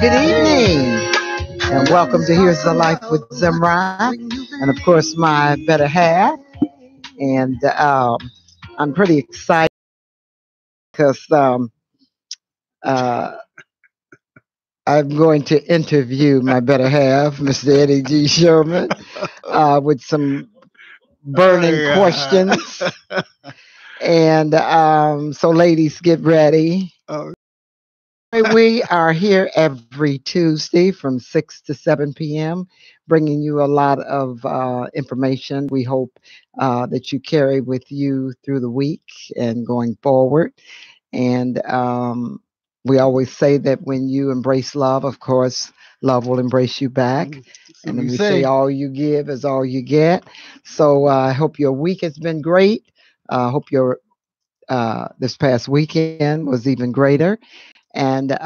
Good evening, and welcome to Here's the Life with Zemrah, and of course my better half. And I'm pretty excited because uh, I'm going to interview my better half, Mr. Eddie G. Sherman, with some burning questions. And so, ladies, get ready. We are here every Tuesday from 6 to 7 p.m., bringing you a lot of information we hope that you carry with you through the week and going forward. And we always say that when you embrace love, of course, love will embrace you back. And then we say all you give is all you get. So I hope your week has been great. I hope your this past weekend was even greater. And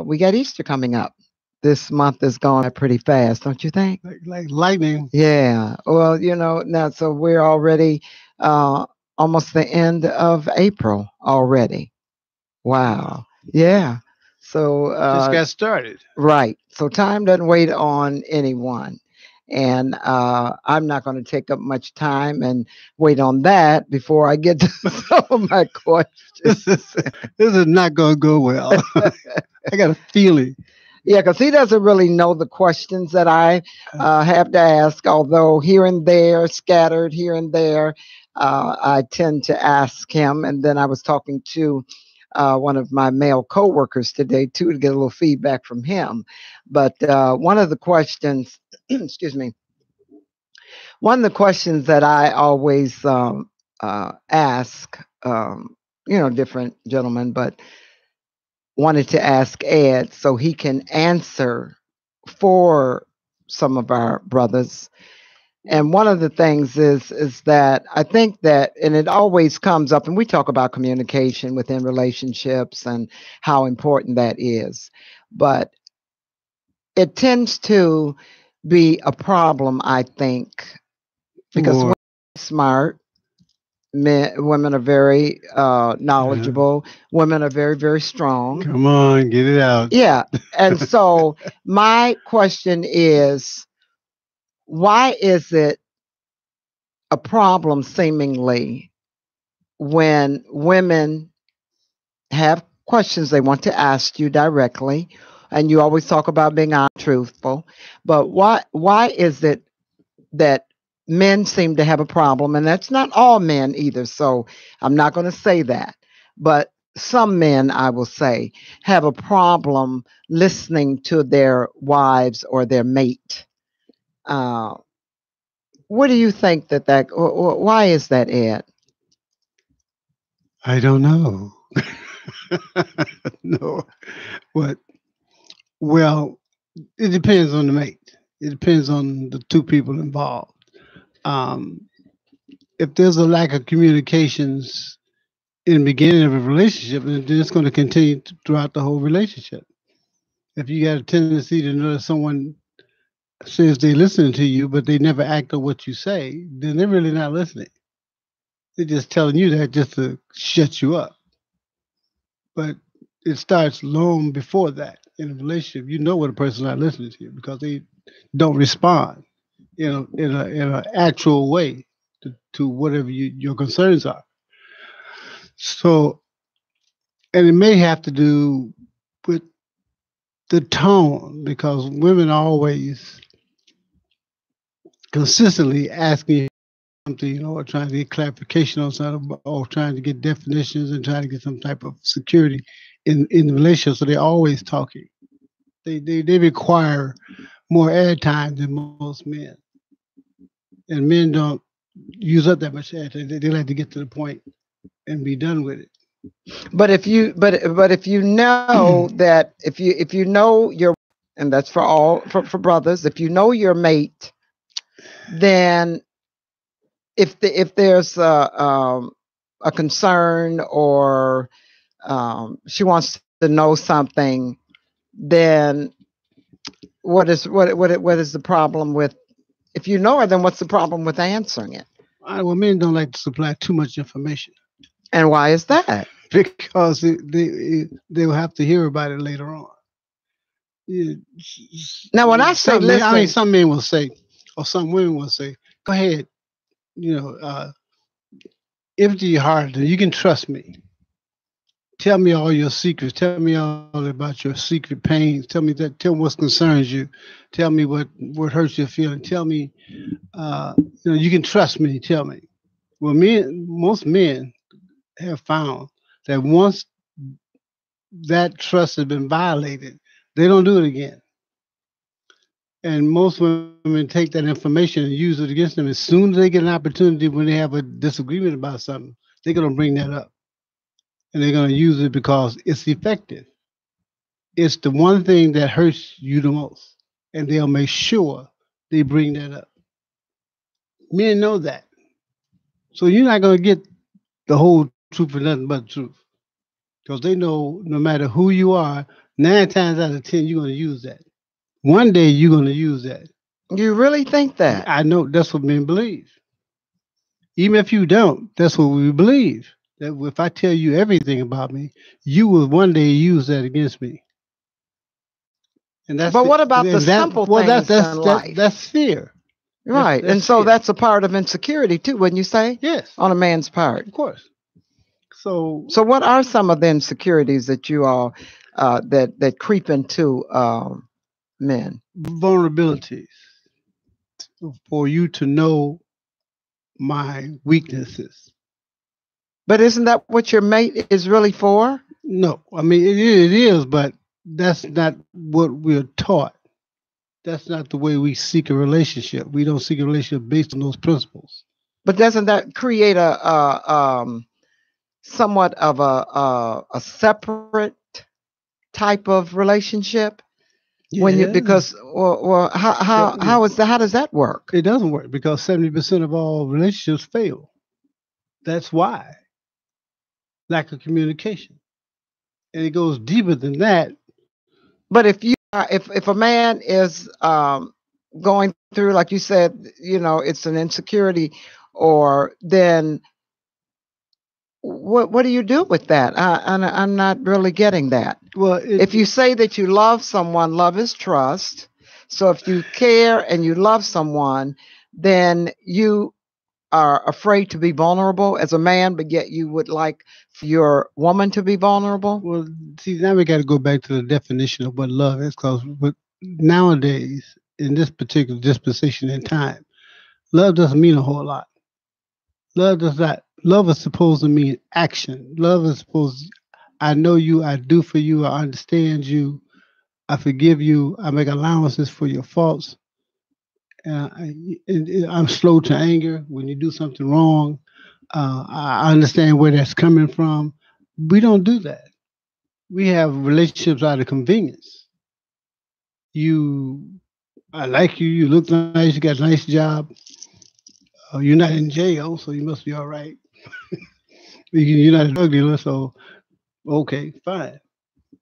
we got Easter coming up. This month is going by pretty fast, don't you think? Like lightning. Yeah. Well, now, so we're already almost the end of April already. Wow. Yeah. So Just got started. Right. So time doesn't wait on anyone. And I'm not going to take up much time and wait on that before I get to some of my questions. This is not going to go well. I got a feeling. Yeah, because he doesn't really know the questions that I have to ask, although here and there, scattered here and there, I tend to ask him. And then I was talking to one of my male coworkers today, too, to get a little feedback from him. But one of the questions, excuse me, one of the questions that I always ask, different gentlemen, but wanted to ask Ed so he can answer for some of our brothers. And one of the things is that I think that, and it always comes up, and we talk about communication within relationships and how important that is, but it tends to be a problem, I think, because women are smart. Women are very knowledgeable. Yeah. Women are very, very strong. Come on, get it out. Yeah. And so my question is, why is it a problem seemingly when women have questions they want to ask you directly, and you always talk about being untruthful, but why is it that men seem to have a problem? And that's not all men either, so I'm not going to say that, but some men, I will say, have a problem listening to their wives or their mate. What do you think why is that, Ed? I don't know. No. Well, it depends on the mate. It depends on the two people involved. If there's a lack of communications in the beginning of a relationship, then it's going to continue throughout the whole relationship. If you got a tendency to know that someone says they listen to you, but they never act on what you say, then they're really not listening. They're just telling you that just to shut you up. But it starts long before that in a relationship. You know when a person's not listening to you because they don't respond in an actual way to whatever your concerns are. So, and it may have to do with the tone, because women are always consistently asking something, or trying to get clarification on something, or trying to get definitions and trying to get some type of security in the relationship. So they're always talking. They require more airtime than most men, and men don't use up that much airtime. They like to get to the point and be done with it. But if you know that if you know your, and that's for all for brothers, if you know your mate, then if there's a concern, or she wants to know something, then what is the problem with, if you know her, then what's the problem with answering it? Well, men don't like to supply too much information. And why is that? Because they will have to hear about it later on. Yeah, Now, when I say listen, some men will say, or some women will say, "Go ahead, you know, empty your heart. You can trust me. Tell me all your secrets. Tell me all about your secret pains. Tell me that. Tell me what concerns you. Tell me what hurts your feeling. Tell me, you can trust me. Tell me." Well, most men have found that once that trust has been violated, they don't do it again. And most women take that information and use it against them. As soon as they get an opportunity when they have a disagreement about something, they're going to bring that up. And they're going to use it because it's effective. It's the one thing that hurts you the most. And they'll make sure they bring that up. Men know that. So you're not going to get the whole truth and nothing but the truth. Because they know no matter who you are, 9 times out of 10, you're going to use that. One day you're going to use that. you really think that? I know that's what men believe. Even if you don't, that's what we believe. That if I tell you everything about me, you will one day use that against me. And that's But what about the and that, simple well, things in life? that's fear. Right. That's And so fear. that's a part of insecurity too, wouldn't you say? Yes, On a man's part. of course. So So what are some of the insecurities that you all that creep into men? vulnerabilities for you to know my weaknesses. But isn't that what your mate is really for? No, I mean it is, but that's not what we're taught. That's not the way we seek a relationship. We don't seek a relationship based on those principles. But doesn't that create somewhat of a separate type of relationship? When you Yeah, because well how is that, how does that work? it doesn't work because 70% of all relationships fail. That's why lack of communication, and it goes deeper than that. But if a man is going through, like you said, it's an insecurity, or then what do you do with that? I'm not really getting that. Well, If you say that you love someone, love is trust. So if you care and you love someone, then you are afraid to be vulnerable as a man, but yet you would like for your woman to be vulnerable. well, see, now we got to go back to the definition of what love is, because nowadays, in this particular dispensation in time, love doesn't mean a whole lot. Love does not. Love is supposed to mean action. Love is supposed. I know you. I do for you. I understand you. I forgive you. I make allowances for your faults. I'm slow to anger when you do something wrong. I understand where that's coming from. We don't do that. We have relationships out of convenience. You, I like you. You look nice. You got a nice job. You're not in jail, so you must be all right. You're not a drug dealer, so okay, fine.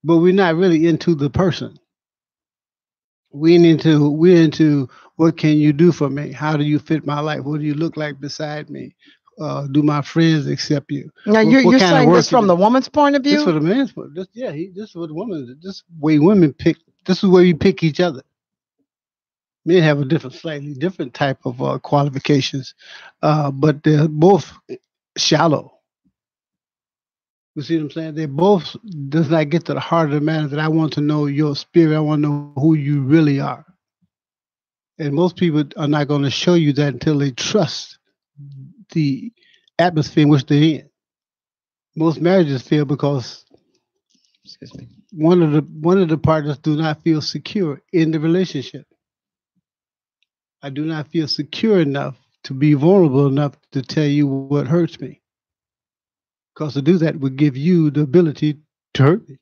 But we're not really into the person. We're into what can you do for me? How do you fit my life? What do you look like beside me? Do my friends accept you? Now What you're kind of saying work this you from do? the woman's point of This for view. the man's part. This is what the woman. This way women pick. This is where we pick each other. Men have a slightly different type of qualifications, but they're both shallow. You see what I'm saying? They both does not get to the heart of the matter that I want to know your spirit. I want to know who you really are. And most people are not going to show you that until they trust the atmosphere in which they're in. Most marriages fail because Excuse me. one of the partners do not feel secure in the relationship. I do not feel secure enough to be vulnerable enough to tell you what hurts me. Because to do that would give you the ability to hurt me.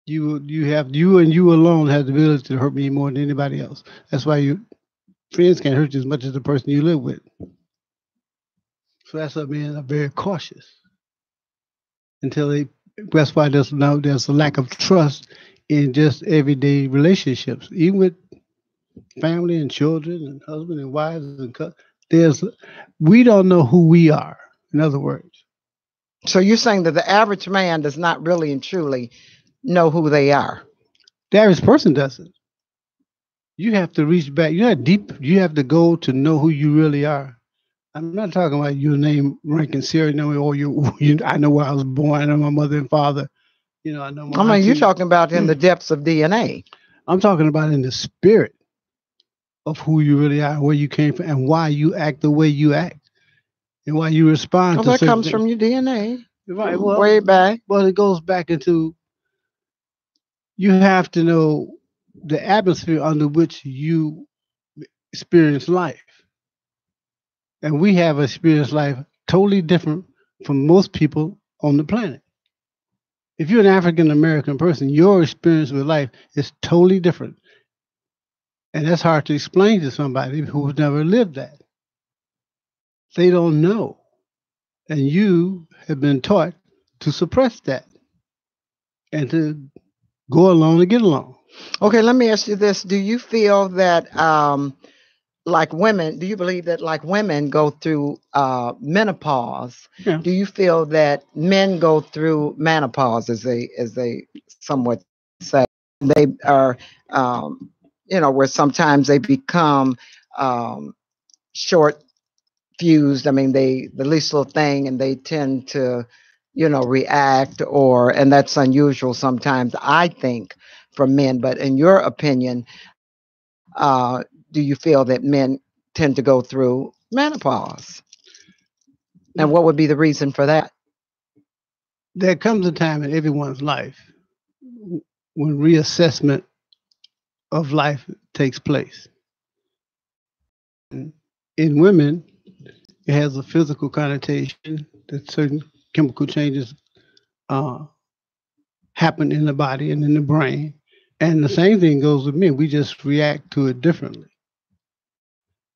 You and you alone have the ability to hurt me more than anybody else. That's why your friends can't hurt you as much as the person you live with. So that's why men are very cautious until they. That's why there's a lack of trust in just everyday relationships, even with family and children and husband and wives and there's we don't know who we are. In other words, So you're saying that the average man does not really and truly know who they are. The average person doesn't. You have to reach back. You have deep. You have to go to know who you really are. I'm not talking about your name, rank, and serial number, or you. I know where I was born. I know my mother and father. I know I my mean, you're auntie. talking about in the depths of DNA. I'm talking about in the spirit of who you really are, where you came from, and why you act the way you act, and why you respond Well, to that certain comes things. from your DNA, Right. way back. Well, it goes back into you have to know the atmosphere under which you experience life, and we have experienced life totally different from most people on the planet. If you're an African American person, your experience with life is totally different. And that's hard to explain to somebody who's never lived that. They don't know. And you have been taught to suppress that and to go along to get along. Okay, let me ask you this. Do you feel that, like women, do you believe that like women go through menopause? Yeah. Do you feel that men go through menopause, as they somewhat say? They are, where sometimes they become um, short fused. I mean, the least little thing, and they tend to, react, and that's unusual sometimes, I think, for men. But in your opinion, do you feel that men tend to go through menopause? And what would be the reason for that? There comes a time in everyone's life when reassessment of life takes place. In women, it has a physical connotation that certain chemical changes uh, happen in the body and in the brain. And the same thing goes with men. We just react to it differently.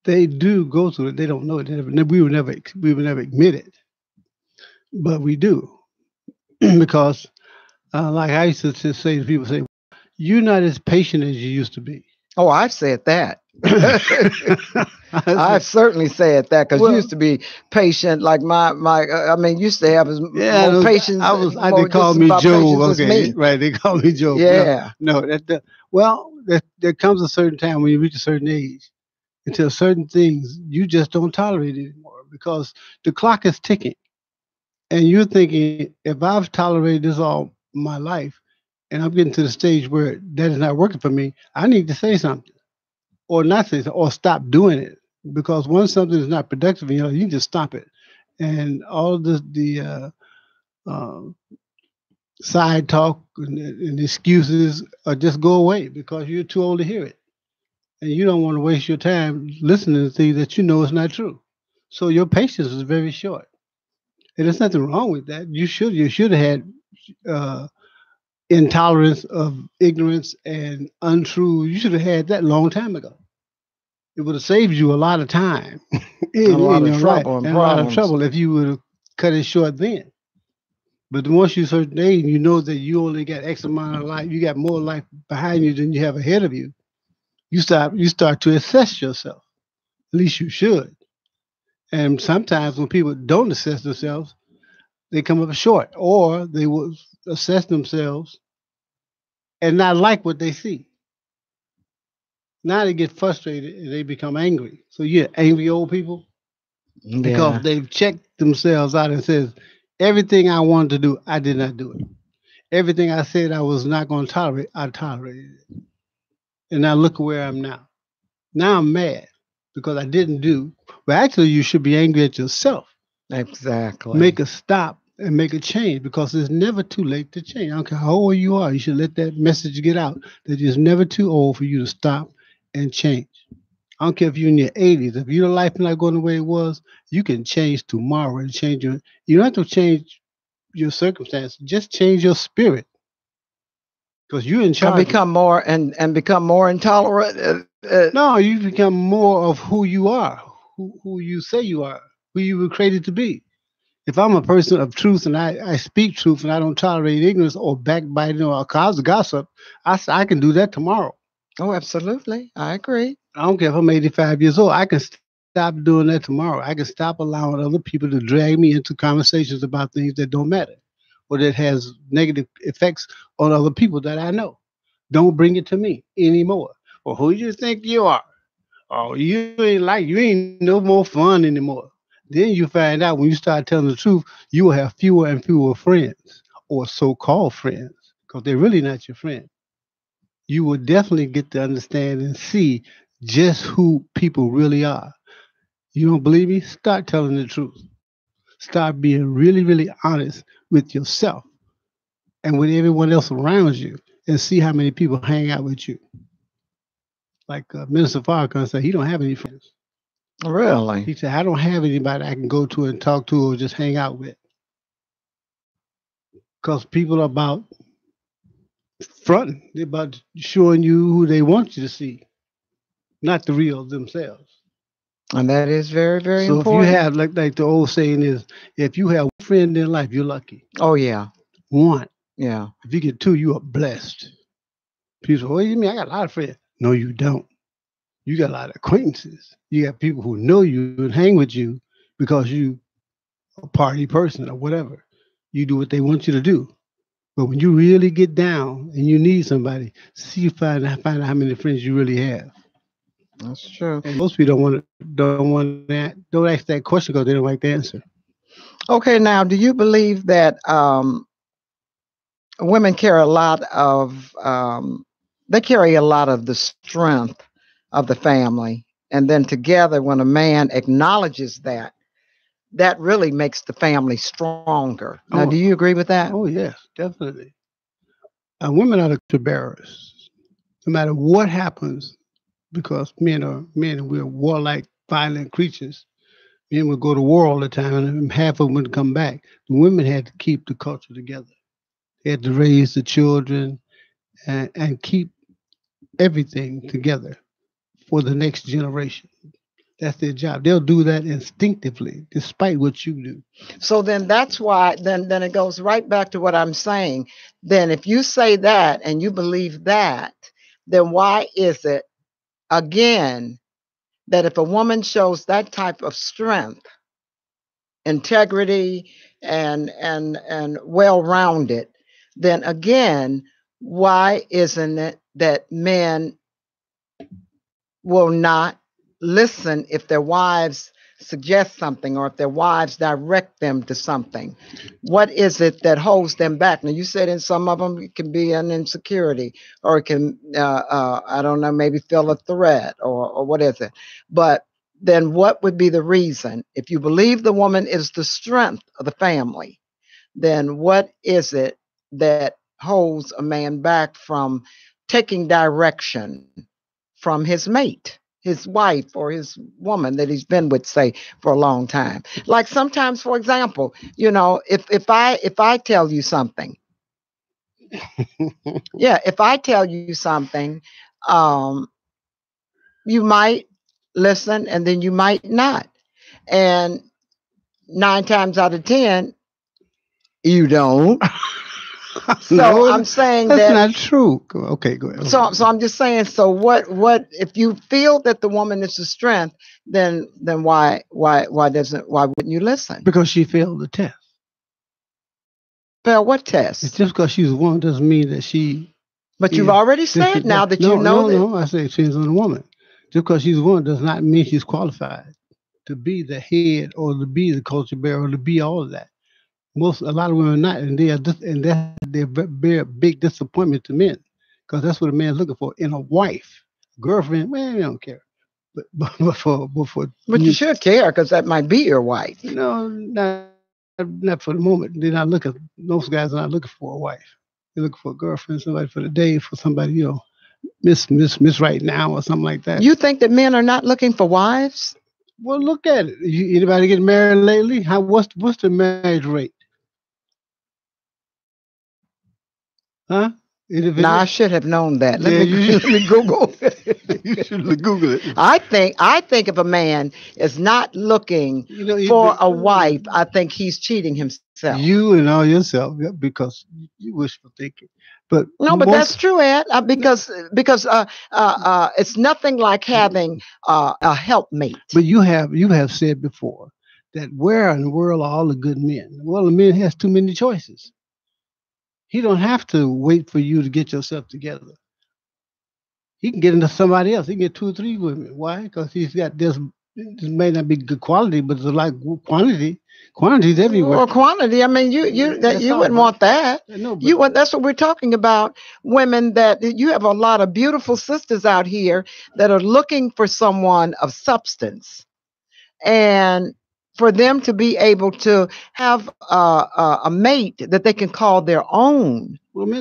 They do go through it. They don't know it. We would never admit it, but we do because, like I used to say to people, say, "You're not as patient as you used to be." Oh, I've said that. I I've certainly said that because you well, used to be patient. Like I mean, used to have yeah, more patience, they more call just me about Job. patience as Okay, me. right? They call me Job. No, Yeah. no. Well, there comes a certain time when you reach a certain age until certain things you just don't tolerate anymore because the clock is ticking, and you're thinking, if I've tolerated this all my life, and I'm getting to the stage where that is not working for me, I need to say something, or not say something, or stop doing it. Because once something is not productive, you just stop it, and all of the uh, side talk and excuses just go away because you're too old to hear it, and you don't want to waste your time listening to things that you know is not true. So your patience is very short, and there's nothing wrong with that. You should have had uh, intolerance of ignorance and untrue. You should have had that long time ago. It would have saved you a lot of time A in lot of your life trouble and and a lot of problems. trouble if you would have cut it short then. But once you certain age, you know that you only got X amount of life. You got more life behind you than you have ahead of you. You start to assess yourself. At least you should. And sometimes when people don't assess themselves, they come up short, or they will assess themselves and not like what they see. Now they get frustrated and they become angry. So yeah, angry old people because Yeah. they've checked themselves out and says everything I wanted to do, I did not do it. Everything I said I was not going to tolerate, I tolerated it. And now look where I'm now. Now I'm mad because I didn't do. Well, actually, you should be angry at yourself. Exactly. Make a stop and make a change because it's never too late to change. I don't care how old you are. You should let that message get out that it's never too old for you to stop and change. I don't care if you're in your 80s. If your life is not going the way it was, you can change tomorrow and change your. You don't have to change your circumstance. Just change your spirit because you're in And charge. become more and become more intolerant. No, you become more of who you are, who you say you are, who you were created to be. If I'm a person of truth and I speak truth and I don't tolerate ignorance or backbiting or cause gossip, I can do that tomorrow. Oh, absolutely. I agree. I don't care if I'm 85 years old. I can stop doing that tomorrow. I can stop allowing other people to drag me into conversations about things that don't matter or that has negative effects on other people that I know. Don't bring it to me anymore. Or who you think you are? Oh, you ain't no more fun anymore. Then you find out when you start telling the truth, you will have fewer and fewer friends or so-called friends because they're really not your friend. You will definitely get to understand and see just who people really are. You don't believe me? Start telling the truth. Start being really, really honest with yourself and with everyone else around you and see how many people hang out with you. Like Minister Farrakhan said, he don't have any friends. Really? He said, I don't have anybody I can go to and talk to or just hang out with. Because people are about fronting. They're about showing you who they want you to see, not the real themselves. And that is very, very So if you important. have, like the old saying is, if you have one friend in life, you're lucky. Oh, yeah. One. Yeah. If you get two, you are blessed. People say, what do you mean? I got a lot of friends. No, you don't. You got a lot of acquaintances. You got people who know you and hang with you because you a party person or whatever. You do what they want you to do. But when you really get down and you need somebody, see find out how many friends you really have. That's true. And most people don't ask that question because they don't like the answer. Okay, now, do you believe that women carry a lot of they carry a lot of the strength of the family, and then together, when a man acknowledges that, that really makes the family stronger. Now, do you Oh, agree with that? oh yes, definitely. Women are the bearers. No matter what happens, because men are men and we're warlike, violent creatures. Men would go to war all the time, and half of them would come back. The women had to keep the culture together. They had to raise the children and keep everything together for the next generation. That's their job. They'll do that instinctively, despite what you do. So then that's why then it goes right back to what I'm saying. Then if you say that and you believe that, then why is it again that if a woman shows that type of strength, integrity, and well-rounded, then again, why isn't it that men will not listen if their wives suggest something or if their wives direct them to something? What is it that holds them back? Now, you said in some of them it can be an insecurity, or it can, I don't know, maybe feel a threat, or what is it? But then what would be the reason? If you believe the woman is the strength of the family, then what is it that holds a man back from taking direction from his mate, his wife, or his woman that he's been with, say, for a long time? Like sometimes, for example, if I tell you something, yeah, if I tell you something, um, you might listen and then you might not. And 9 times out of 10, you don't. So No, I'm saying that's that. not true. Okay, go ahead. So I'm just saying. So what if you feel that the woman is the strength? Then why wouldn't you listen? Because she failed the test. Fail what It's test? just because she's a woman doesn't mean that she But you've is already just said now that you no, know no, that. no. I say it depends on the woman. Just because she's a woman does not mean she's qualified to be the head or to be the culture bearer or to be all of that. A lot of women are not, and they're very big disappointment to men because that's what a man's looking for in a wife, girlfriend. Well, they don't care, but for But you should care because that might be your wife. no, not for the moment. They're not looking. Most guys are not looking for a wife. They're looking for a girlfriend, somebody for the day, for somebody Miss right now or something like that. You think that men are not looking for wives? Well, look at it. Anybody get married lately? What's the marriage rate? Huh? Now I should have known that. Let Yeah, me you let me Google. you should Google it. I think if a man is not looking for a wife, I think he's cheating himself. You and all yourself because you wishful thinking. But No, but that's true, Ed. Because it's nothing like having a helpmate. But you have said before that where in the world are all the good men? Well, the man has too many choices. He don't have to wait for you to get yourself together. he can get into somebody else. He can get 2 or 3 women. Why? Because he's got this. This may not be good quality, but it's like quantity. Quantity's everywhere. Or quantity. I mean, you wouldn't want that. No, but You want that's what we're talking about. Women that you have a lot of beautiful sisters out here that are looking for someone of substance, and for them to be able to have a mate that they can call their own.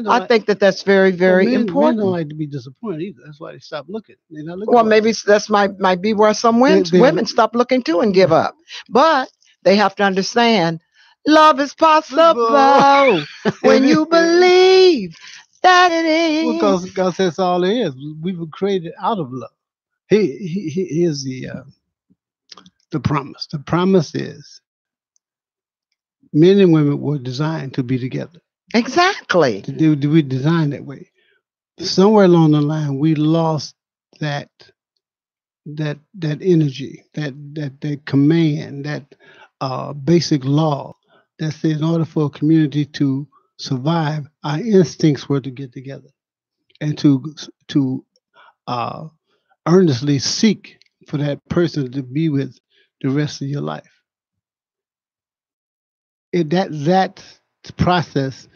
I think that's very, very important. Men don't like to be disappointed either. That's why they stop looking. They're not looking. Well, maybe that's might be where some women stop looking too and give up. But they have to understand, love is possible when you believe that it is. Well, because that's all it is. We were created out of love. Here's the promise. The promise is men and women were designed to be together. Exactly. We designed that way. Somewhere along the line, we lost that energy, that command, that basic law that says in order for a community to survive, our instincts were to get together and to earnestly seek for that person to be with the rest of your life. That process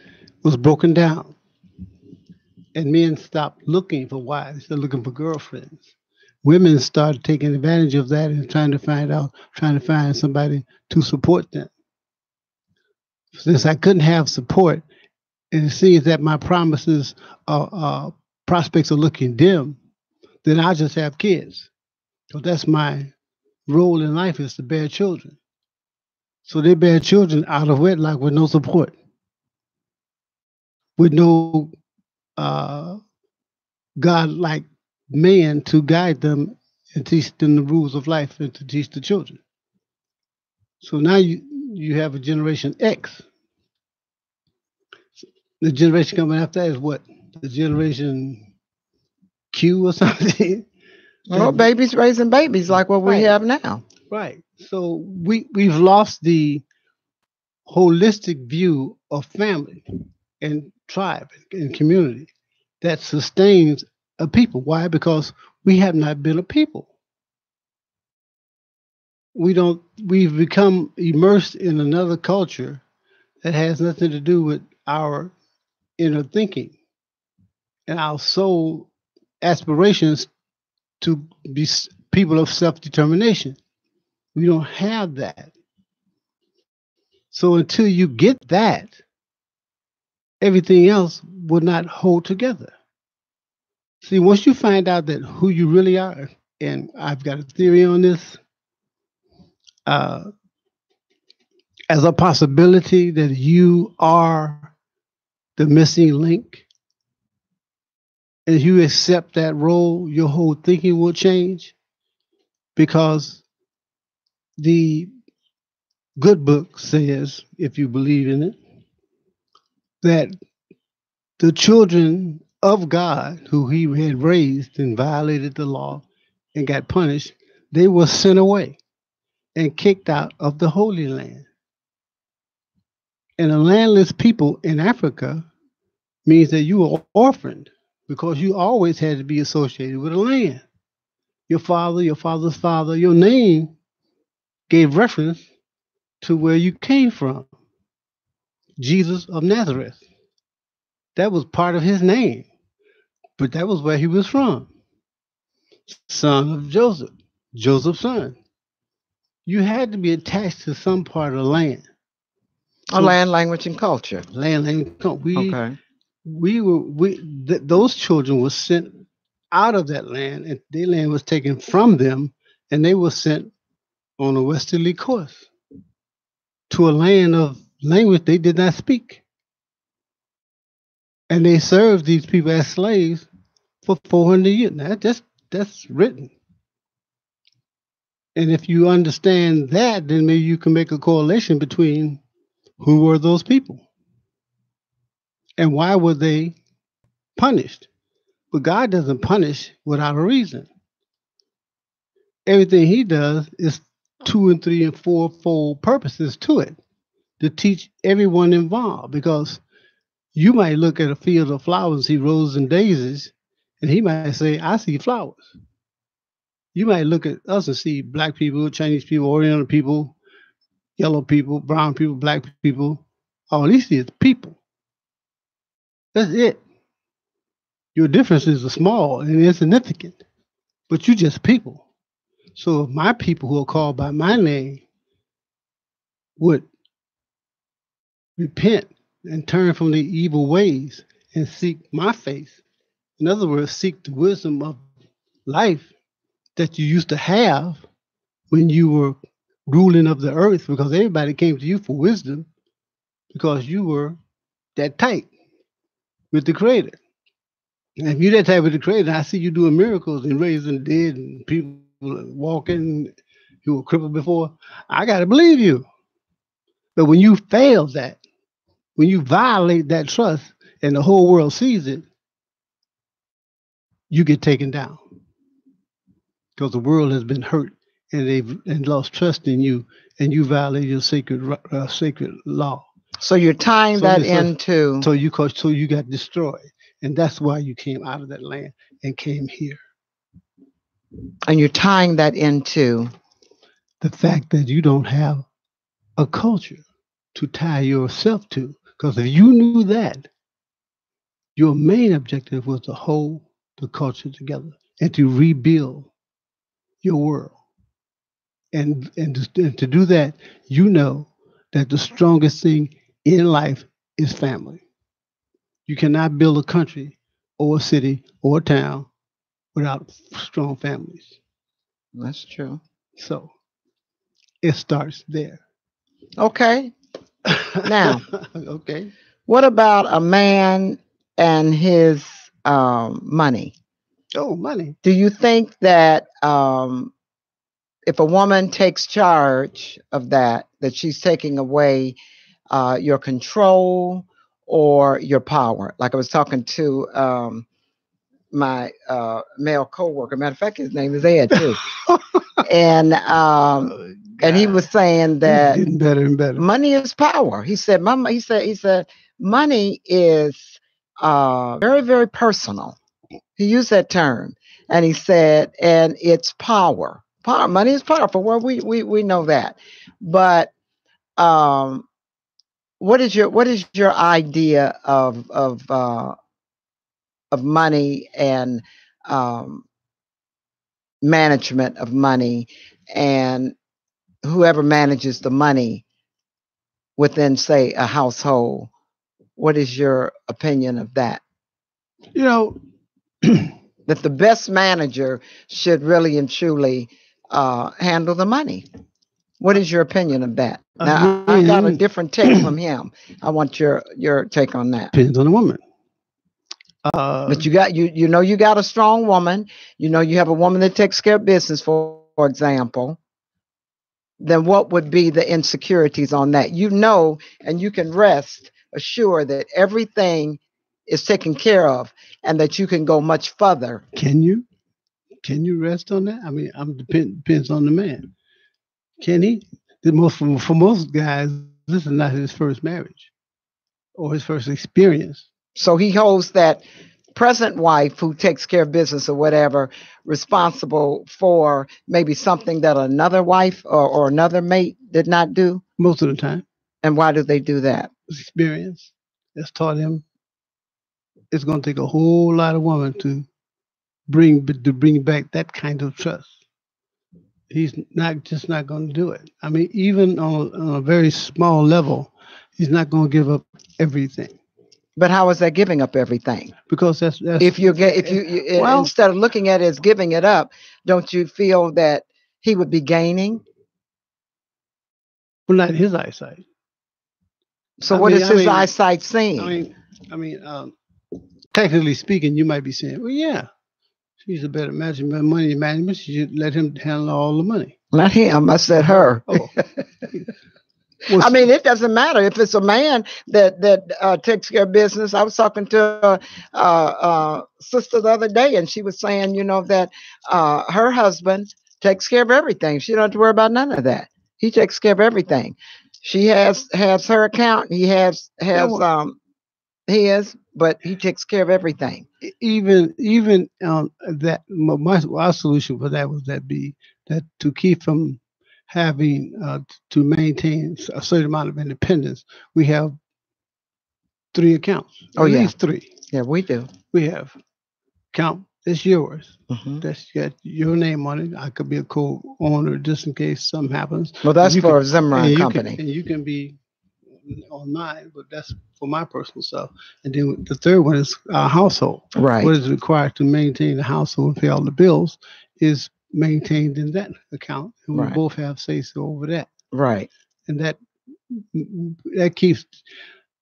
was broken down, and men stopped looking for wives; they're looking for girlfriends. Women started taking advantage of that and trying to find somebody to support them. Since I couldn't have support, and it seems that my prospects are looking dim, then I'll just have kids. So that's my role in life, is to bear children. So they bear children out of wedlock with no support, with no God-like man to guide them and teach them the rules of life and to teach the children. So now you have a generation X. The generation coming after that is what? The generation Q or something? Well, babies raising babies like what we have now. Right. So we've lost the holistic view of family and tribe and community that sustains a people. Why? Because we have not been a people. We've become immersed in another culture that has nothing to do with our inner thinking and our soul aspirations to be people of self-determination. We don't have that. So until you get that, everything else will not hold together. See, once you find out that who you really are, and I've got a theory on this, as a possibility that you are the missing link, and you accept that role, your whole thinking will change, because the good book says, if you believe in it, that the children of God who he had raised and violated the law and got punished, they were sent away and kicked out of the Holy Land. And a landless people in Africa means that you are orphaned, because you always had to be associated with a land. Your father, your father's father, your name gave reference to where you came from. Jesus of Nazareth. That was part of his name, but that was where he was from. Son of Joseph, Joseph's son. You had to be attached to some part of the land. So, land, language, and culture. Land, language, culture. Those children were sent out of that land, and their land was taken from them, and they were sent on a westerly course to a land of language they did not speak. And they served these people as slaves for 400 years. Now, that's written. And if you understand that, then maybe you can make a correlation between who were those people and why were they punished. But God doesn't punish without a reason. Everything he does is 2 and 3 and 4-fold purposes to it, to teach everyone involved. Because you might look at a field of flowers, see roses and daisies, And he might say, I see flowers. You might look at us and see black people, Chinese people, Oriental people, yellow people, brown people, black people. All you see is people. That's it. Your differences are small and insignificant, but you just people. So if my people who are called by my name would repent and turn from their evil ways and seek my face, in other words, seek the wisdom of life that you used to have when you were ruling of the earth, because everybody came to you for wisdom because you were that tight with the Creator. And if you're that tight with the Creator, I see you doing miracles and raising the dead and people walking who were crippled before, I got to believe you. But when you fail that, when you violate that trust and the whole world sees it, you get taken down because the world has been hurt and they've lost trust in you, and you violate your sacred law. So you're tying that into. So you got destroyed, and that's why you came out of that land and came here. And you're tying that into the fact that you don't have a culture to tie yourself to. Because if you knew that, your main objective was to hold the culture together and to rebuild your world. And to do that, you know that the strongest thing in life is family. You cannot build a country or a city or a town without strong families. That's true. So it starts there. Okay. Now, okay. What about a man and his money? Oh, money. Do you think that if a woman takes charge of that she's taking away your control or your power? Like I was talking to my male coworker. Matter of fact, his name is Ed too. And he was saying that getting better and better. Money is power. He said, "Mama," he said, money is very, very personal. He used that term, and he said, and it's power. Power. Money is powerful. Well, we know that, but what is your idea of money and management of money, and whoever manages the money within, say, a household? What is your opinion of that? You know, that the best manager should really and truly handle the money. What is your opinion of that? Now, I got a different take from him. I want your take on that. Depends on the woman. But you got a strong woman. You have a woman that takes care of business, for example. Then what would be the insecurities on that? And you can rest assured that everything is taken care of and that you can go much further. Can you rest on that? I mean, depends on the man. Can he? For most guys, this is not his first marriage or his first experience. So he holds that present wife who takes care of business or whatever responsible for maybe something that another wife or another mate did not do? Most of the time. And why do they do that? Experience has taught him it's going to take a whole lot of women to bring back that kind of trust. He's not going to do it. I mean, even on a very small level, he's not going to give up everything. But how is that giving up everything? Because that's if you instead of looking at it as giving it up, don't you feel that he would be gaining? Well, not his eyesight. So what is his eyesight seeing? I mean, technically speaking, you might be saying, well, yeah, she's a better money management. She should let him handle all the money. Not him. I said her. Oh. I mean, it doesn't matter if it's a man that takes care of business. I was talking to a sister the other day, and she was saying, that her husband takes care of everything. She don't have to worry about none of that. He takes care of everything. She has her account. He has He is, but he takes care of everything. Even that our solution for that was that to keep from having to maintain a certain amount of independence, we have three accounts, Oh at yeah, least three. yeah, we do. We have account that's yours. Hmm. That's got your name on it. I could be a co-owner just in case something happens. Well, that's You for can, Zemrah and Company. and you can be on mine, but that's for my personal stuff. And then the third one is our household. Right, What is required to maintain the household and pay all the bills is maintained in that account, and we right, both have say so over that. right. And that keeps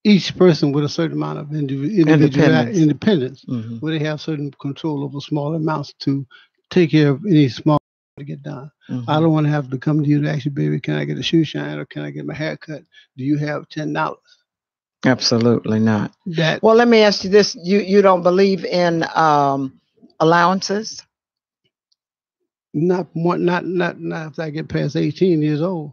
each person with a certain amount of Independence. independence, Hmm. where they have certain control over small amounts to take care of any small to get done. I Hmm. don't want to have to come to you to ask you, baby, can I get a shoe shine or can I get my hair cut? Do you have $10? Absolutely not. That Well, let me ask you this: you don't believe in allowances? not if I get past 18 years old.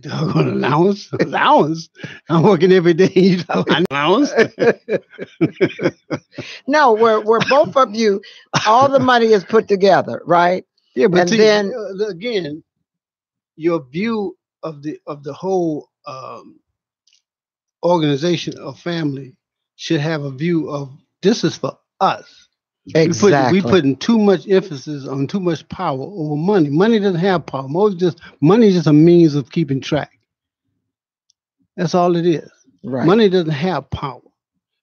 Doggone allowance. I'm working every day. You talk about allowance. No, we're both of you. All the money is put together, right? Yeah, but And see, then again, your view of the whole organization of family should have a view of this is for us. We exactly. putting too much emphasis on too much power over money. Money doesn't have power. Money is just a means of keeping track. That's all it is. Right. Money doesn't have power.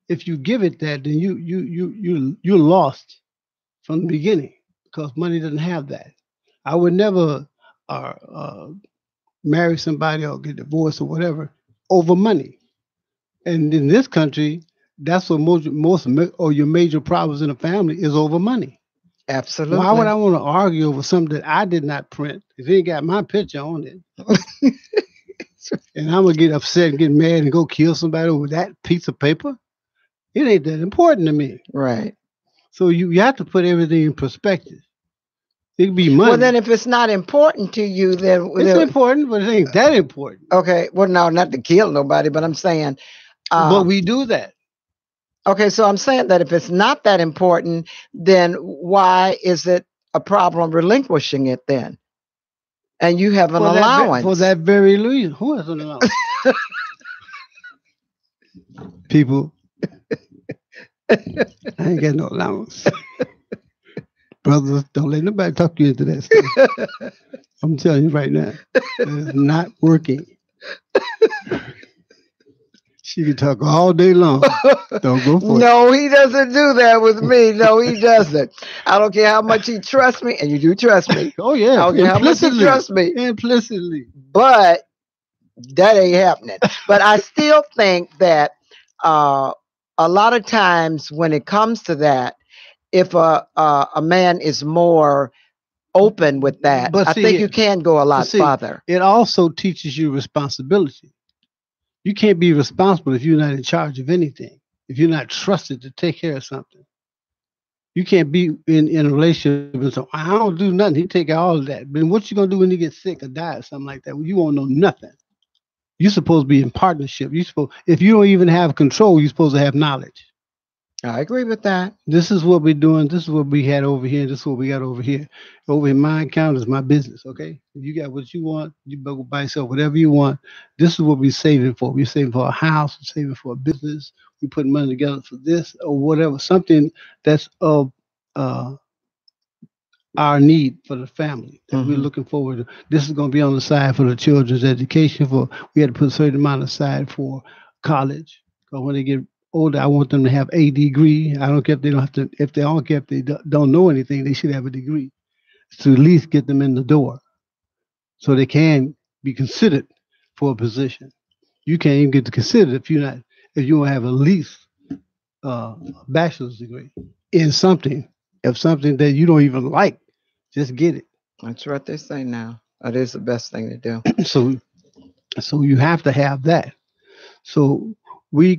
If you give it that, then you're lost from the beginning because money doesn't have that. I would never marry somebody or get divorced or whatever over money. And in this country, that's what most or your major problems in a family is over money. Absolutely. Why would I want to argue over something that I did not print if it ain't got my picture on it? And I'm gonna get upset and get mad and go kill somebody over that piece of paper? It ain't that important to me. Right. So you have to put everything in perspective. It could be money. Well, then if it's not important to you, then It's important, but it ain't that important. Okay. Well, no, not to kill nobody, but I'm saying. But we do that. Okay, so I'm saying that if it's not that important, then why is it a problem relinquishing it then? And you have an allowance. For that very reason. Who has an allowance? People, I ain't got no allowance. Brothers, don't let nobody talk you into that stuff. I'm telling you right now, it's not working. She can talk all day long. Don't go for it. No, he doesn't do that with me. No, he doesn't. I don't care how much he trusts me, and you do trust me. Oh yeah, I don't care how much he trusts me. Implicitly. But that ain't happening. But I still think that a lot of times when it comes to that, if a man is more open with that, I think you can go a lot farther. It also teaches you responsibility. You can't be responsible if you're not in charge of anything, if you're not trusted to take care of something. You can't be in a relationship and say, I don't do nothing. He take all of that. But what you going to do when you get sick or die or something like that? Well, you won't know nothing. You're supposed to be in partnership. If you don't even have control, you're supposed to have knowledge. I agree with that. This is what we're doing. This is what we had over here. This is what we got over here. Over in my account is my business, okay? If you got what you want, you go buy yourself whatever you want. This is what we're saving for. We're saving for a house. We're saving for a business. We put money together for this or whatever. Something that's of our need for the family that we're looking forward to. This is going to be on the side for the children's education. We had to put a certain amount aside for college. Because when they get older, I want them to have a degree. I don't care if they don't have to. If they don't know anything, they should have a degree to at least get them in the door, so they can be considered for a position. You can't even get considered if you don't have at least a bachelor's degree in something. If something that you don't even like, just get it. That's what they say now. That is the best thing to do. So you have to have that. So we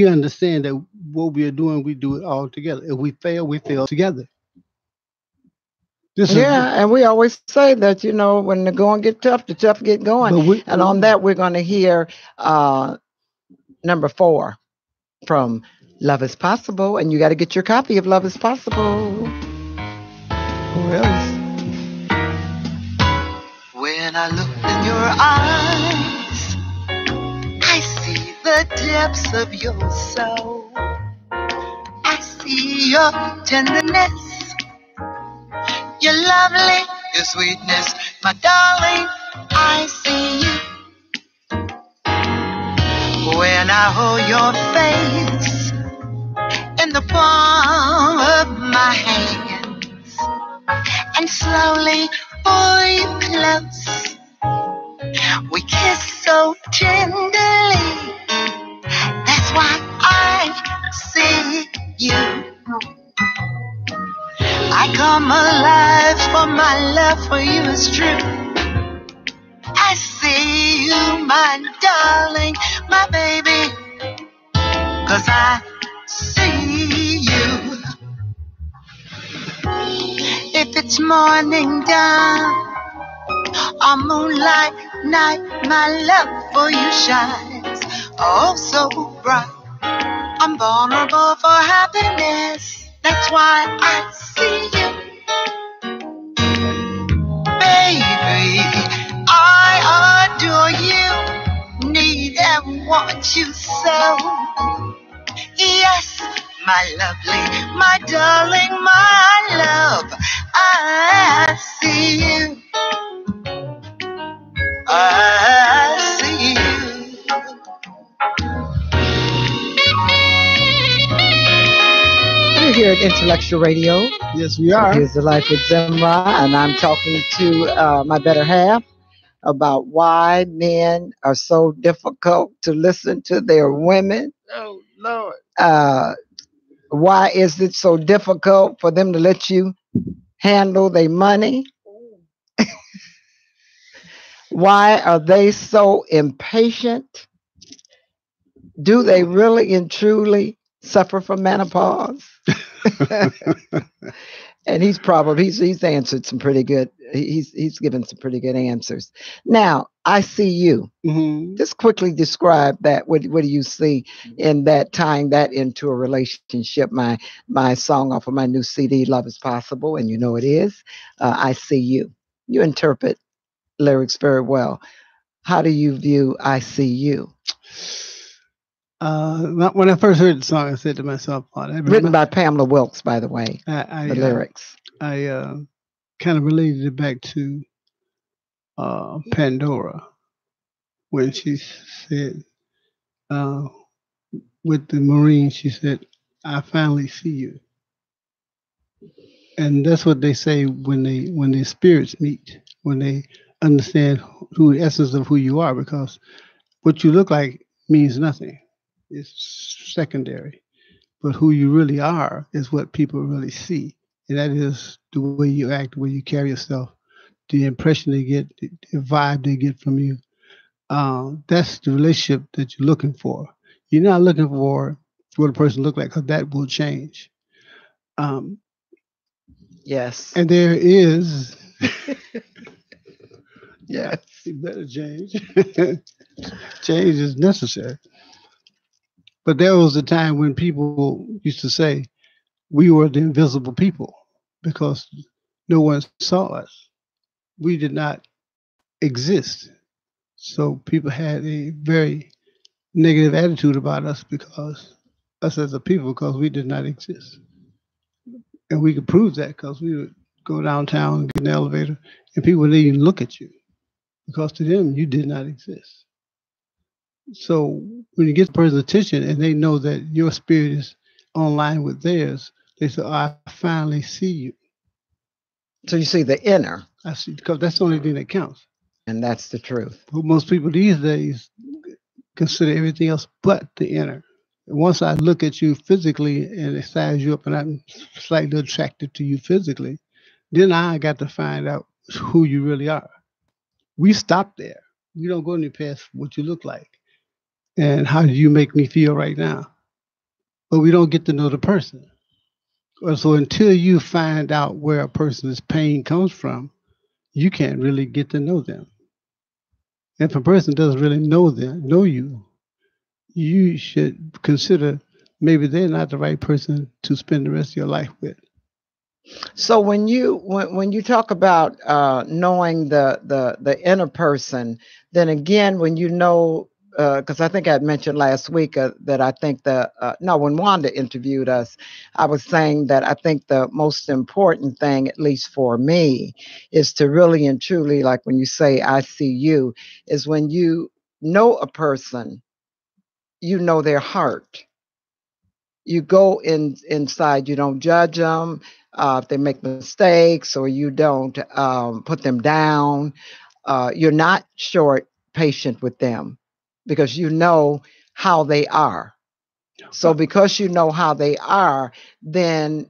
understand that what we are doing, we do it all together. If we fail together. Yeah, and we always say that, when the going get tough, the tough get going. And on that, we're going to hear number 4 from Love is Possible. And you got to get your copy of Love is Possible. Who else? When I look in your eyes, I see the depths of your soul. I see your tenderness, your lovely, your sweetness, my darling. I see you. When I hold your face in the palm of my hands and slowly pull you close, we kiss so tenderly. That's why I see you. I come alive, for my love for you is true. I see you, my darling, my baby, 'cause I see you. If it's morning dawn or moonlight night, my love for you shines oh so bright. I'm vulnerable for happiness, that's why I see you. Baby, I adore you, need and want you so. Yes, my lovely, my darling, my love, I see you. I see you. We're here at Intellectual Radio. Yes, we are. Here's the Life with Zemrah, and I'm talking to my better half about why men are so difficult to listen to their women. Oh, Lord. Why is it so difficult for them to let you handle their money? Why are they so impatient? Do they really and truly suffer from menopause? And he's answered some pretty good. He's given some pretty good answers. Now, I see you. Mm-hmm. Just quickly describe that. What do you see in that, tying that into a relationship? My song off of my new CD, Love is Possible, and you know it is. I see you. You interpret lyrics very well. How do you view I see you? When I first heard the song, I said to myself, written by Pamela Wilkes, by the way, the lyrics. I kind of related it back to Pandora when she said, with the Marine, she said, I finally see you. And that's what they say when their spirits meet, when they understand the essence of who you are, because what you look like means nothing. It's secondary. But who you really are is what people really see. And that is the way you act, the way you carry yourself, the impression they get, the vibe they get from you. That's the relationship that you're looking for. You're not looking for what a person looks like, because that will change. Yes. And there is... Yes. You better change. Change is necessary. But there was a time when people used to say we were the invisible people because no one saw us. We did not exist. So people had a very negative attitude about us as a people, because we did not exist. And we could prove that because we would go downtown and get in the elevator and people wouldn't even look at you, because to them you did not exist. So when you get the person's attention and they know that your spirit is online with theirs, they say, I finally see you. So you see the inner. I see, because that's the only thing that counts. And that's the truth. But most people these days consider everything else but the inner. Once I look at you physically and size you up and I'm slightly attracted to you physically, then I got to find out who you really are. We stop there. We don't go any past what you look like and how do you make me feel right now. But we don't get to know the person. So until you find out where a person's pain comes from, you can't really get to know them. If a person doesn't really know you, you should consider maybe they're not the right person to spend the rest of your life with. So when you talk about knowing the inner person, then again, when you know, because I think I had mentioned last week that I think when Wanda interviewed us, I was saying that I think the most important thing, at least for me, is to really and truly, like when you say "I see you," is when you know a person, you know their heart. You go inside, you don't judge them if they make mistakes, or you don't put them down. You're not short patient with them because you know how they are. So because you know how they are, then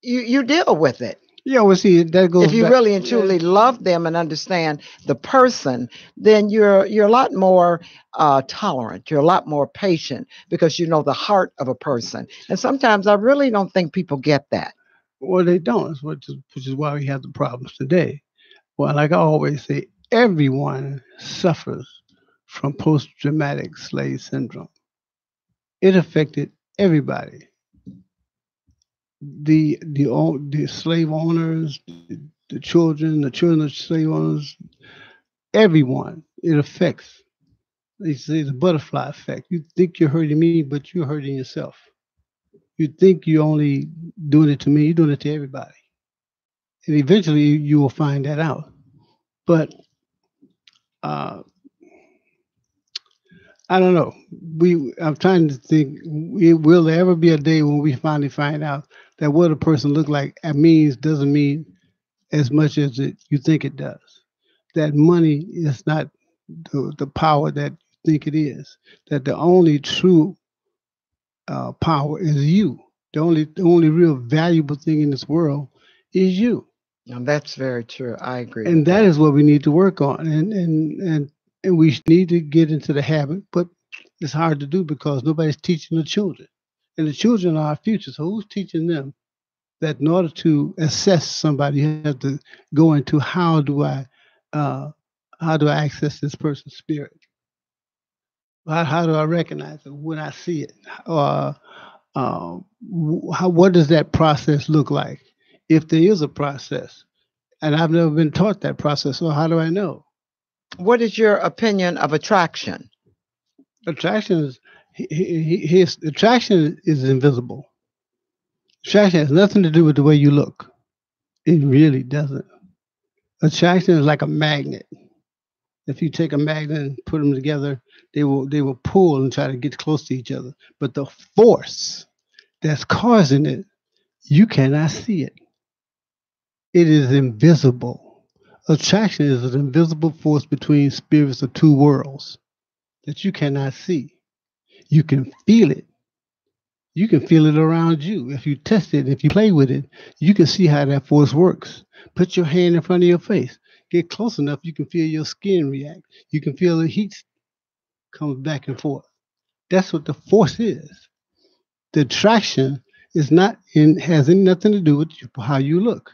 you deal with it. Yeah, well, see, that goes. If you really and truly love them and understand the person, then you're a lot more tolerant. You're a lot more patient because you know the heart of a person. And sometimes I really don't think people get that. Well, they don't, which is why we have the problems today. Well, like I always say, everyone suffers from post-traumatic slave syndrome. It affected everybody. The slave owners, the children of slave owners, everyone. It affects. They say the butterfly effect. You think you're hurting me, but you're hurting yourself. You think you're only doing it to me, you're doing it to everybody. And eventually you will find that out. But I don't know. I'm trying to think. Will there ever be a day when we finally find out that what a person looks like doesn't mean as much as you think it does? That money is not the power that you think it is. That the only true power is you. The only real valuable thing in this world is you. Now that's very true. I agree. And that is what we need to work on. And we need to get into the habit, but it's hard to do because nobody's teaching the children. And the children are our future. So who's teaching them that in order to assess somebody, you have to go into how do I access this person's spirit? How do I recognize it when I see it? What does that process look like? If there is a process, and I've never been taught that process, so how do I know? What is your opinion of attraction? Attraction is invisible. Attraction has nothing to do with the way you look. It really doesn't. Attraction is like a magnet. If you take a magnet and put them together, they will pull and try to get close to each other. But the force that's causing it, you cannot see it. It is invisible. Attraction is an invisible force between spirits of two worlds that you cannot see. You can feel it. You can feel it around you. If you test it, if you play with it, you can see how that force works. Put your hand in front of your face. Get close enough, you can feel your skin react. You can feel the heat comes back and forth. That's what the force is. The attraction has nothing to do with how you look.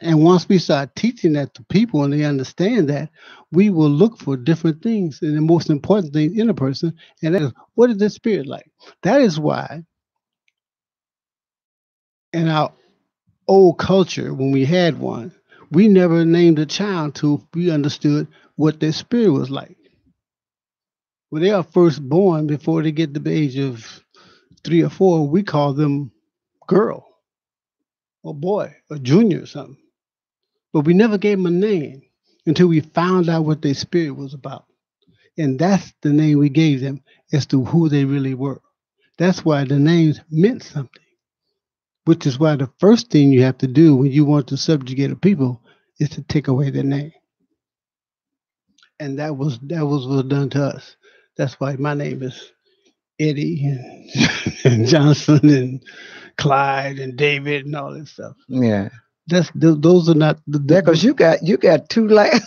And once we start teaching that to people and they understand that, we will look for different things. And the most important thing in a person, and that is, what is their spirit like? That is why in our old culture, when we had one, we never named a child till we understood what their spirit was like. When they are first born, before they get to the age of 3 or 4, we call them girl or boy or junior or something. But we never gave them a name until we found out what their spirit was about. And that's the name we gave them as to who they really were. That's why the names meant something. Which is why the first thing you have to do when you want to subjugate a people is to take away their name. And that was done to us. That's why my name is Eddie and Johnson and Clyde and David and all that stuff. Yeah. Those are not because you got 2 last.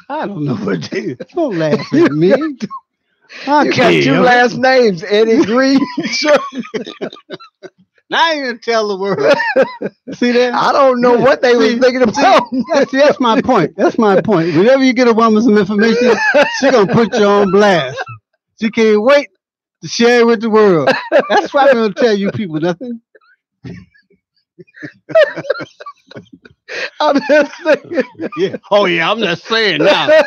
I don't know what they don't laugh at me. You got 2 last names, Eddie Green. Now I ain't gonna tell the world. See that? I don't know what they was thinking about. That's my point. That's my point. Whenever you get a woman some information, she gonna put you on blast. She can't wait to share it with the world. That's why I'm gonna tell you people nothing. I'm just saying. Yeah. Oh yeah, I'm just saying now.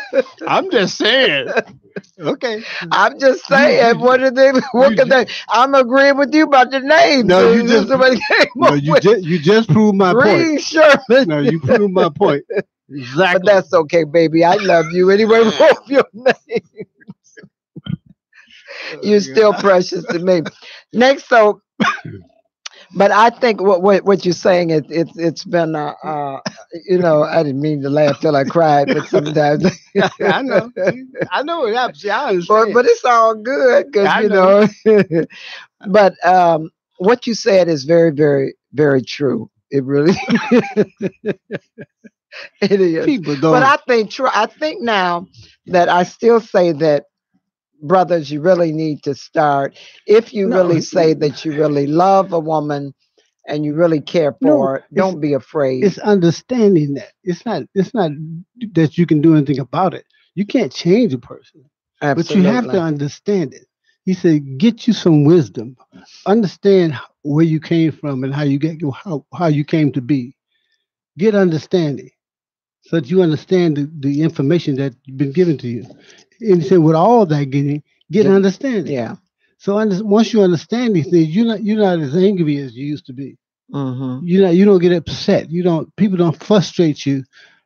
I'm just saying. Okay. I'm just saying. What are they? What can they? I'm agreeing with you about the name. No, you just proved my point. Sherman. No, you proved my point. Exactly. But that's okay, baby. I love you anyway. Both your names. You're still precious to me. Next, so. But I think what you're saying it's been I didn't mean to laugh till I cried, but sometimes I know it happens. I understand. But it's all good because But what you said is very, very, very true. It really it is. People don't. But I think now that I still say that. Brothers, you really need to start. If you really say that you really love a woman and you really care for her, don't be afraid. It's understanding that. It's not that you can do anything about it. You can't change a person. Absolutely. But you have to understand it. He said, get you some wisdom. Understand where you came from and how you came to be. Get understanding so that you understand the information that's been given to you. And he said, with all that get understanding. Yeah. So once you understand these things, you're not as angry as you used to be. Mm-hmm. You don't get upset. People don't frustrate you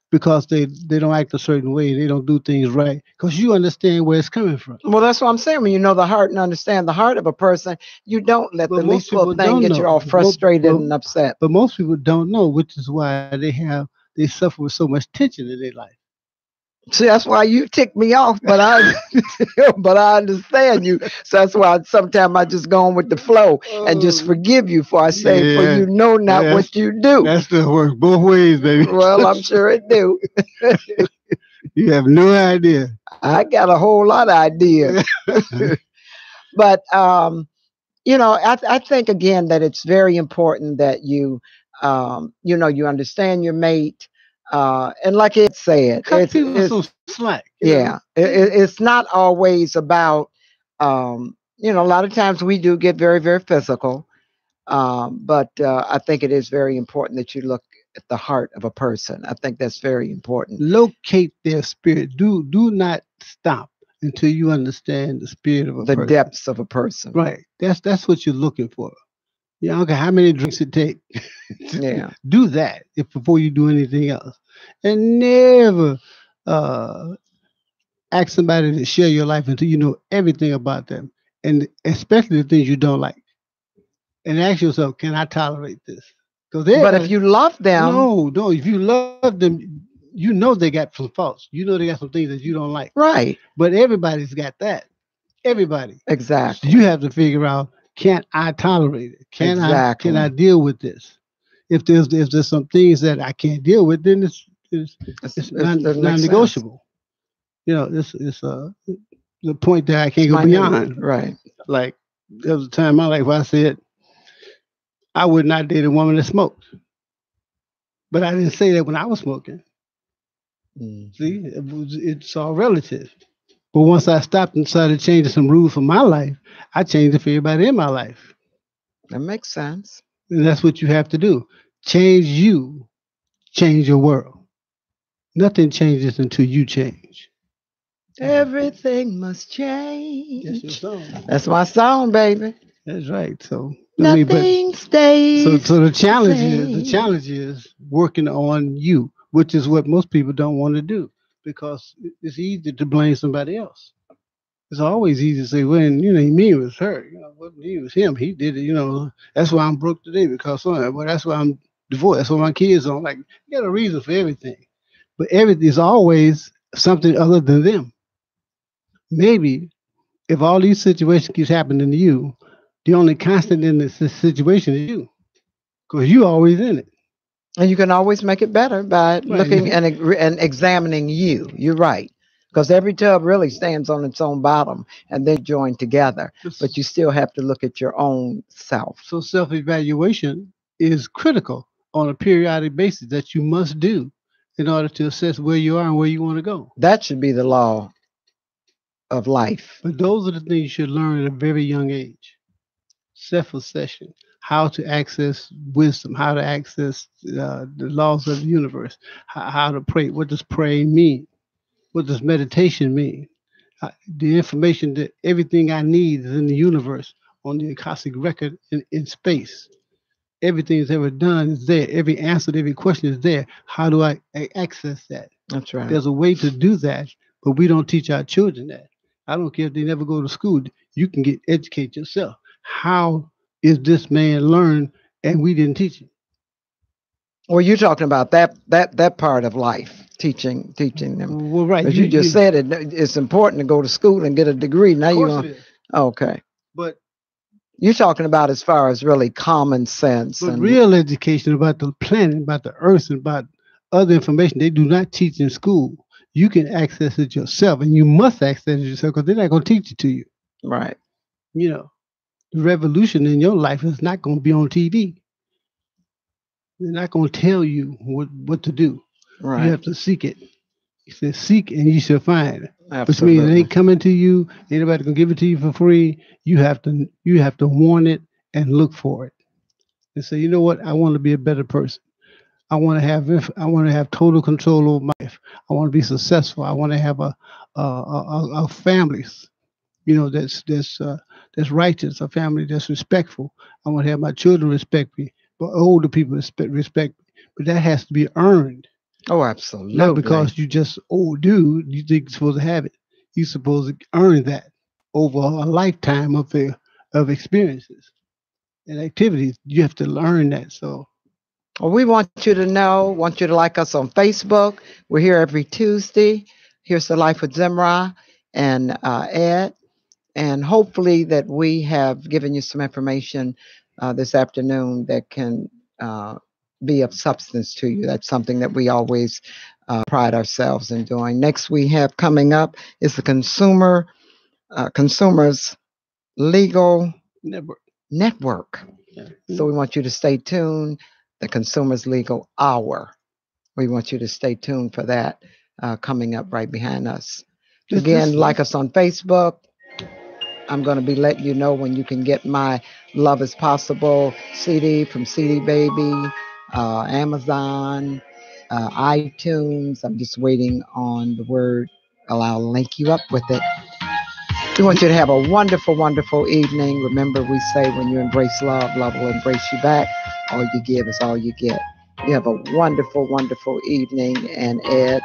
because they don't act a certain way. They don't do things right because you understand where it's coming from. Well, that's what I'm saying. When you know the heart and understand the heart of a person, you don't let the least little thing get you all frustrated and upset. But most people don't know, which is why they suffer with so much tension in their life. See, that's why you tick me off, but I understand you. So that's why sometimes I just go on with the flow and just forgive you for I say, for you know not what you do. That's the work both ways, baby. Well, I'm sure it do. You have no idea. I got a whole lot of ideas. But, I think, again, that it's very important that you understand your mate. And like it said, it's so slack. It's not always about, a lot of times we do get very, very physical. But I think it is very important that you look at the heart of a person. I think that's very important. Locate their spirit. Do not stop until you understand the spirit of a person. The depths of a person. Right. That's what you're looking for. Yeah, okay, how many drinks it take? Yeah. Do that before you do anything else. And never ask somebody to share your life until you know everything about them. And especially the things you don't like. And ask yourself, can I tolerate this? But if you love them. No, if you love them, you know they got some faults. You know they got some things that you don't like. Right. But everybody's got that. Everybody. Exactly. So you have to figure out, can I tolerate it? Can I deal with this? If there's some things that I can't deal with, then it's non-negotiable. It's the point that I can't go beyond. Right. Like there was a time in my life where I said I would not date a woman that smoked, but I didn't say that when I was smoking. Mm. See, it's all relative. But once I stopped and started changing some rules for my life, I changed it for everybody in my life. That makes sense. And that's what you have to do. Change you, change your world. Nothing changes until you change. Everything must change. That's your song. That's my song, baby. That's right. So nothing stays. So the challenge is working on you, which is what most people don't want to do. Because it's easy to blame somebody else. It's always easy to say, well, me, it was her. It was him. He did it. That's why I'm broke today because that's why I'm divorced. That's why my kids don't like. You got a reason for everything, but everything is always something other than them. Maybe if all these situations keeps happening to you, the only constant in this situation is you, because you always in it. And you can always make it better by looking and examining you. You're right. Because every tub really stands on its own bottom and then join together. But you still have to look at your own self. So self-evaluation is critical on a periodic basis that you must do in order to assess where you are and where you want to go. That should be the law of life. But those are the things you should learn at a very young age. Self-assessment, how to access wisdom, how to access the laws of the universe, how to pray. What does praying mean? What does meditation mean? The information that everything I need is in the universe on the Akashic record in space. Everything that's ever done is there. Every answer to every question is there. How do I access that? That's right. There's a way to do that, but we don't teach our children that. I don't care if they never go to school. You can educate yourself. How is this man learned and we didn't teach him? Well, you're talking about that part of life, teaching them. Well, right. As you just said, it's important to go to school and get a degree. Now you're going. Okay. But you're talking about as far as really common sense. But real education about the planet, about the earth, and about other information they do not teach in school. You can access it yourself, and you must access it yourself because they're not going to teach it to you. Right. You know, the revolution in your life is not going to be on TV. They're not going to tell you what to do. Right. You have to seek it. He says, seek and you shall find. Absolutely. Which means it ain't coming to you. Ain't nobody gonna give it to you for free. You have to want it and look for it. And say, you know what? I want to be a better person. I want to have total control over my life. I want to be successful. I want to have a family, you know, that's righteous, a family that's respectful. I want to have my children respect me, but older people respect me. But that has to be earned. Oh, absolutely. Not because you just dude, you think you're supposed to have it. You're supposed to earn that over a lifetime of experiences and activities. You have to learn that. So, well, we want you to like us on Facebook. We're here every Tuesday. Here's the Life with Zemrah and Ed. And hopefully that we have given you some information this afternoon that can be of substance to you. That's something that we always pride ourselves in doing. Next we have coming up is the Consumers Legal Network. Yeah. So we want you to stay tuned. The Consumers Legal Hour. We want you to stay tuned for that coming up right behind us. Again, like us on Facebook. I'm going to be letting you know when you can get my Love is Possible CD from CD Baby, Amazon, iTunes. I'm just waiting on the word. I'll link you up with it. We want you to have a wonderful, wonderful evening. Remember, we say when you embrace love, love will embrace you back. All you give is all you get. You have a wonderful, wonderful evening. And Ed,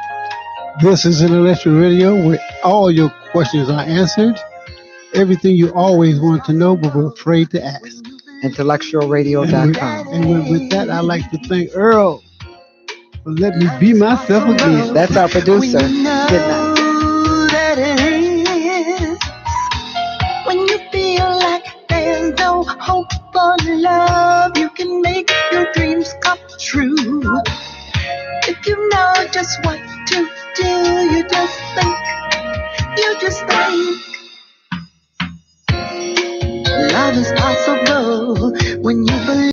this is Intellectual Radio where all your questions are answered. Everything you always want to know but were afraid to ask. IntellectualRadio.com. And with that, I'd like to thank Earl for letting me be myself again. That's our producer. Good night.